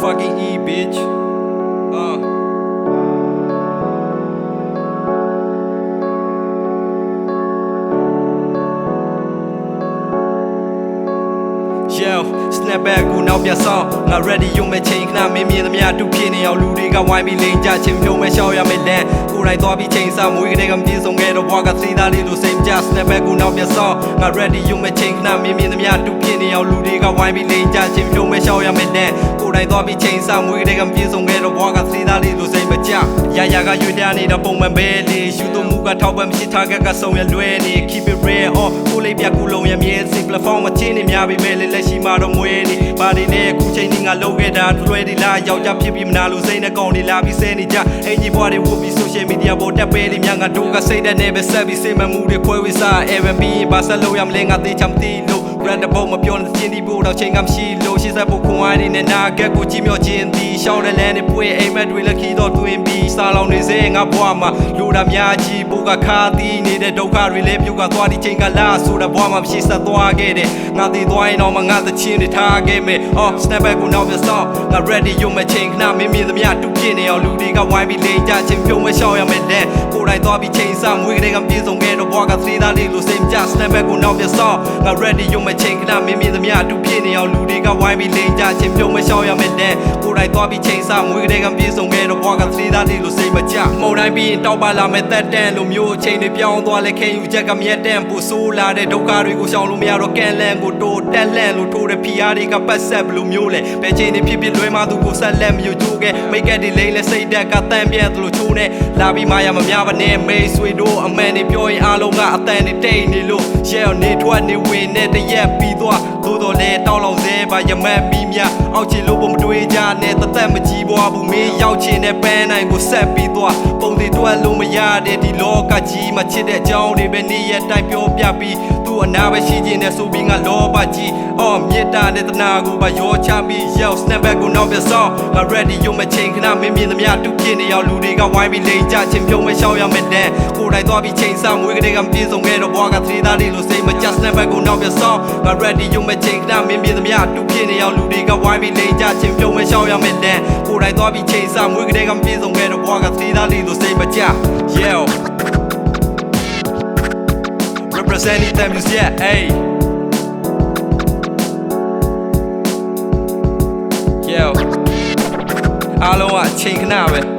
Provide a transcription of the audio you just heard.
fucking E, bitch. Yo, snap back ကိုနောက်ပြန်ဆောင်ငါ ready ရုံမဲ့ချိန်ခဏမင်းမြင်သမျှတူဖြစ်နေအောင်လူတွေကဝိုင်းပြီးလိန်ကြချင်းပြုံးမဲ့ရှောက်ရမယ်လမ်းကိုယ်တိုင်သွားပြီးချိန်စားမွေးကလေးကမပြေဆုံးခဲ့တော့ဘွားကစီးသားလေးလိုစိတ်ကြ snap back ကိုနောက်ပြန်ဆောင်ငါ ready ရုံမဲ့ချိန်ခဏမင်းမြင်သမျှတူဖြစ်နေအောင်လူတွေကဝိုင်းပြီးလိန်ကြချင်းပြုံးမဲ့ရှောက်ရမယ်လမ်းကိုယ်တိုင်သွားပြီးချိန်စားမွေးကလေးကမပြေဆုံးခဲ့တော့ဘွားကစီးသားလေးလိုစိတ်မကြရရကရွေ့ထားနေတာပုံမှန်ပဲလေယူသွမှုကထောက်ပံ့မရှိထားကဆုံရလွဲနေ keep it real ကိုလေးပြကူလုံးရမြဲစိ platform မချင်းနေများပြီပဲလက်ရှိမှာတော့မွေးနေဘာတွေလဲအခုချိန်ကြီးငါလုံးခဲ့တာလွယ်ဒီလားယောက်ျားဖြစ်ပြီးမနာလို့စိတ်နဲ့ကောင်းနေလာပြီးဆဲနေကြအင်ကြီးဘွားတွေဝုတ်ပြီး social media ပေါ်တက်ပေးနေများငါတို့ကစိတ်နဲ့ပဲဆက်ပြီးစိတ်မမှုတွေခွဲဝေးစား Airbnb ဘာဆက်လို့ရမလဲငါသိချင်မသိလို့ brand ဘုံမပြောတဲ့ချင်းဒီဘို့တော့ချိန်ကမရှိလို့ရှေ့ဆက်ဖို့ခွန်အားနေနာကက်ကိုကြည့်မြော့ခြင်းဒီရှောင်းတဲ့လမ်းတွေပွေအိမ်မက်တွေလက်ခီတော့တွင်ပြီးစားလောင်နေစေငါဘွားမှာလူတာများကြီးဘို့ကခါသီးနေတဲ့ဒုက္ခတွေလည်းပြုတ်ကသွားဒီချိန်ကလာဆိုတာဘွားမှာမရှိဆက်သွားခဲ့တယ်ငါတည်သွားရင်တော့ငါသချင်းတွေထားခဲ့မယ် snap back ကိုနောက်ပြန်ဆောင်ငါ ready ရုံမဲ့ချိန်ခဏမင်းမြင်သမျှတူဖြစ်နေအောင်လူတွေကဝိုင်းပြီးလိန်ကြချင်းပြုံးမဲ့ရှောက်ရမယ်တဲ့ကိုယ်တိုင်သွားပြီးချိန်စားမွေးကလေးကပြေဆုံးခဲ့တော့ဘွားကသေးသားလေးလိုစိတ်ကြ snap back ကိုနောက်ပြန်ဆောင်ငါ ready ရုံမဲ့ချိန်ခဏမင်းမြင်သမျှတူဖြစ်နေအောင်လူတွေကဝိုင်းပြီးလိန်ကြချင်းပြုံးမဲ့ရှောက်ရမယ်တဲ့ကိုယ်တိုင်သွားပြီးချိန်စားမွေးကလေးကပြေဆုံးခဲ့တော့ဘွားကသေးသားလေးလိုစိတ်မကြမုံတိုင်းပြီးတောက်ပါလာမဲ့တက်တန်လိုမျိုးအချိန်တွေပြောင်းသွားလဲခင်ယူချက်ကမြက်တန်ပူဆိုးလာတဲ့ဒုက္ခတွေကိုရှောင်လို့မရတော့ကန်လန်ကိုတိုးတက်လန့်လို့ထိုးတဲ့ဖီအားတွေကပတ်ဆက်ဘလို့မျိုးလဲဘယ်ချိန်တွေဖြစ်ဖြစ်လွဲမှသူကိုဆက်လက်မျိုးချိုးခဲ့မိတ်ကက်တွေလိမ့်လဲစိတ်တက်ကတန်ပြတ်သလိုချိုးနေလာပြီးမှရမများပါနဲ့မေးဆွေတို့အမှန်တွေပြောရင်အားလုံးကအတန်တွေတိတ်နေလို့ရဲနေထွက်နေဝင်နဲ့တရက်ပြီးသွားသို့တော်လဲတောင်းလောက်စဲပါရမတ်ပြီးမြအောက်ချီလို့ပုံမတွေးကြနဲ့တသက်မကြီးပွားဘူးမင်းရောက်ချင်တဲ့ပန်းနိုင်ကိုဆက်ပြီးသွားပုံတွေတွက်လို့မရတဲ့ဒီလောကကြီးမှာချစ်တဲ့အကြောင်းတွေပဲနေ့ရက်တိုင်းပြောပြပြီးသူ့အနာပဲရှိခြင်းနဲ့ဆိုပြီးငါလောဘကြီးမြေတာနဲ့တနာကိုပါရောချပြီးရောက် snap back ကိုနောက်ပြန်ဆောင်ငါ ready ရုံမဲ့ချိန်ခဏမင်းမြင်သမျှတူဖြစ်နေအောင်လူတွေကဝိုင်းပြီးလိန်ကြချင်းပြုံးမဲ့ရှောက်ရမယ်တဲ့ကိုယ်တိုင်သွားပြီးချိန်စားမွေးကလေးကပြေဆုံးခဲ့တော့ဘွားကသေးသားလေးလိုစိတ်မကြ snap back ကိုနောက်ပြန်ဆောင်ငါ ready ရုံမဲ့ချိန်ခဏမင်းမြင်သမျှတူဖြစ်နေအောင်လူတွေကဝိုင်းပြီးလိန်ကြချင်းပြုံးမဲ့ရှောက်ရမယ်တဲ့ကိုယ်တိုင်သွားပြီးချိန်စားမွေးကလေးကပြေဆုံးခဲ့တော့ဘွားကသေးသားလေးလိုစိတ်မကြ yeah representing them is yeah hey yo အားလုံးကချိန်ခဏပဲ